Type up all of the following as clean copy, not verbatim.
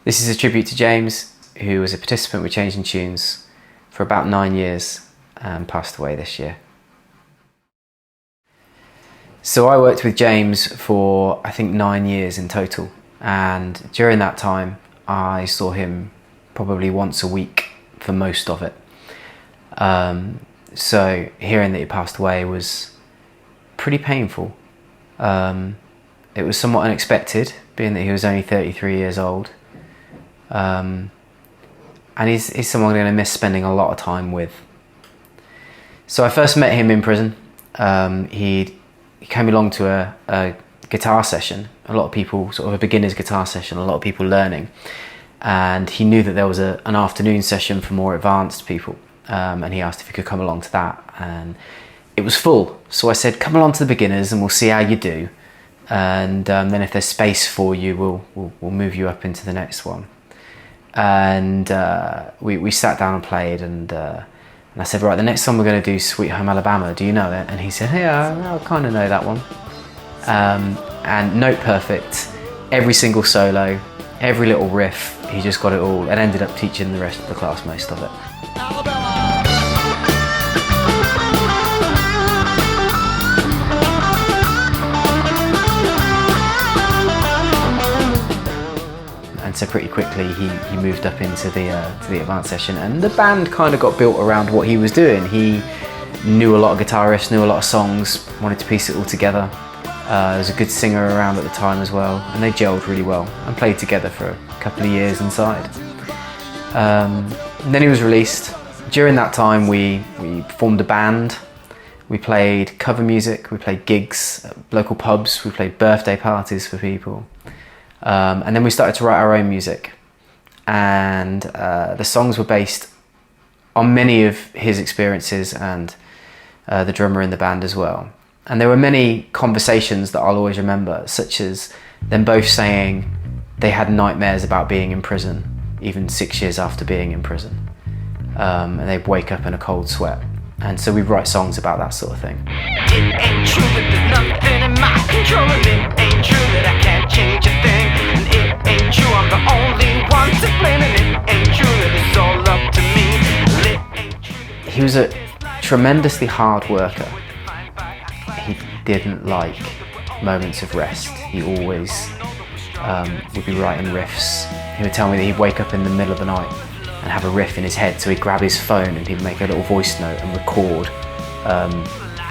This is a tribute to James, who was a participant with Changing Tunes for about 9 years and passed away this year. So I worked with James for I think 9 years in total, and during that time I saw him probably once a week for most of it. So hearing that he passed away was pretty painful. It was somewhat unexpected, being that he was only 33 years old. And he's someone I'm going to miss spending a lot of time with. So I first met him in prison. He came along to a guitar session, a lot of people, sort of a beginner's guitar session, a lot of people learning. And he knew that there was an afternoon session for more advanced people. And he asked if he could come along to that. And it was full. So I said, come along to the beginners and we'll see how you do. And then if there's space for you, we'll move you up into the next one. And we sat down and played, and I said, right, the next song we're going to do is Sweet Home Alabama, do you know it? And he said, yeah, I kind of know that one. And note perfect, every single solo, every little riff, he just got it all, and ended up teaching the rest of the class most of it. And so pretty quickly he moved up into the advanced session, and the band kind of got built around what he was doing. He knew a lot of guitarists, knew a lot of songs, wanted to piece it all together. There was a good singer around at the time as well, and they gelled really well and played together for a couple of years inside. And then he was released. During that time we formed a band. We played cover music, we played gigs at local pubs, we played birthday parties for people. And then we started to write our own music, and the songs were based on many of his experiences and the drummer in the band as well. And there were many conversations that I'll always remember, such as them both saying they had nightmares about being in prison, even 6 years after being in prison. And they'd wake up in a cold sweat. And so we'd write songs about that sort of thing. It ain't true that there's nothing in my control, and it ain't true that I can't change a thing, and it ain't true I'm the only one to blame, and it ain't true that it's all up to me. He was a tremendously hard worker. He didn't like moments of rest. He always would be writing riffs. He would tell me that he'd wake up in the middle of the night and have a riff in his head, so he'd grab his phone and he'd make a little voice note and record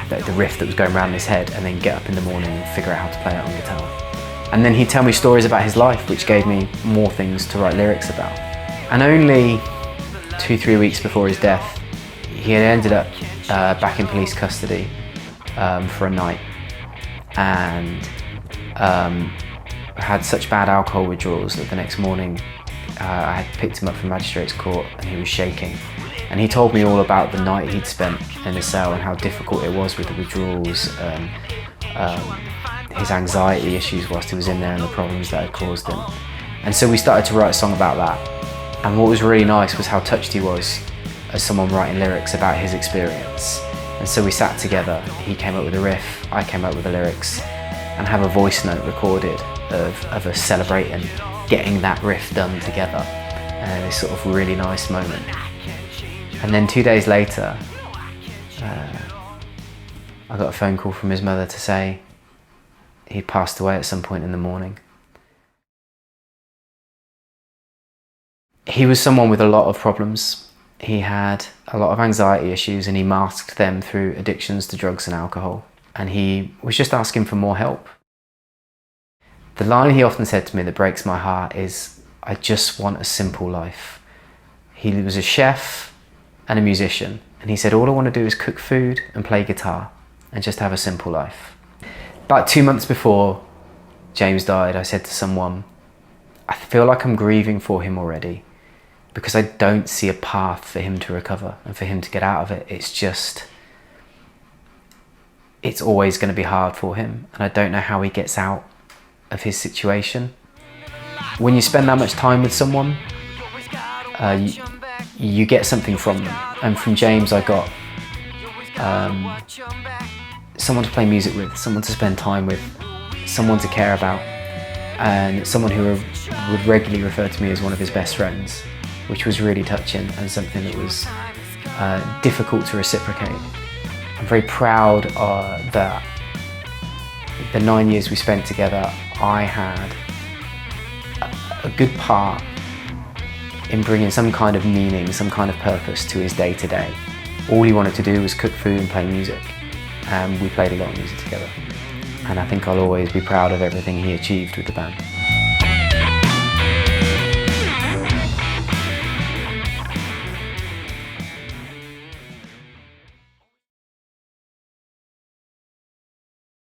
the riff that was going around in his head, and then get up in the morning and figure out how to play it on guitar. And then he'd tell me stories about his life, which gave me more things to write lyrics about. And only 2-3 weeks before his death, he had ended up back in police custody for a night, and had such bad alcohol withdrawals that the next morning I had picked him up from magistrate's court, and he was shaking. And he told me all about the night he'd spent in the cell and how difficult it was with the withdrawals, his anxiety issues whilst he was in there, and the problems that had caused him. And so we started to write a song about that. And what was really nice was how touched he was as someone writing lyrics about his experience. And so we sat together, he came up with a riff, I came up with the lyrics, and have a voice note recorded of us celebrating getting that riff done together. And this sort of really nice moment. And then 2 days later, I got a phone call from his mother to say he'd passed away at some point in the morning. He was someone with a lot of problems. He had a lot of anxiety issues, and he masked them through addictions to drugs and alcohol. And he was just asking for more help. The line he often said to me that breaks my heart is, I just want a simple life. He was a chef and a musician, and he said, all I want to do is cook food and play guitar and just have a simple life. About 2 months before James died, I said to someone, I feel like I'm grieving for him already, because I don't see a path for him to recover and for him to get out of it. It's always going to be hard for him, and I don't know how he gets out of his situation. When you spend that much time with someone, you get something from them. And from James I got someone to play music with, someone to spend time with, someone to care about. and someone who would regularly refer to me as one of his best friends, which was really touching and something that was difficult to reciprocate. I'm very proud that the 9 years we spent together, I had a good part in bringing some kind of meaning, some kind of purpose to his day-to-day. All he wanted to do was cook food and play music, and we played a lot of music together. And I think I'll always be proud of everything he achieved with the band.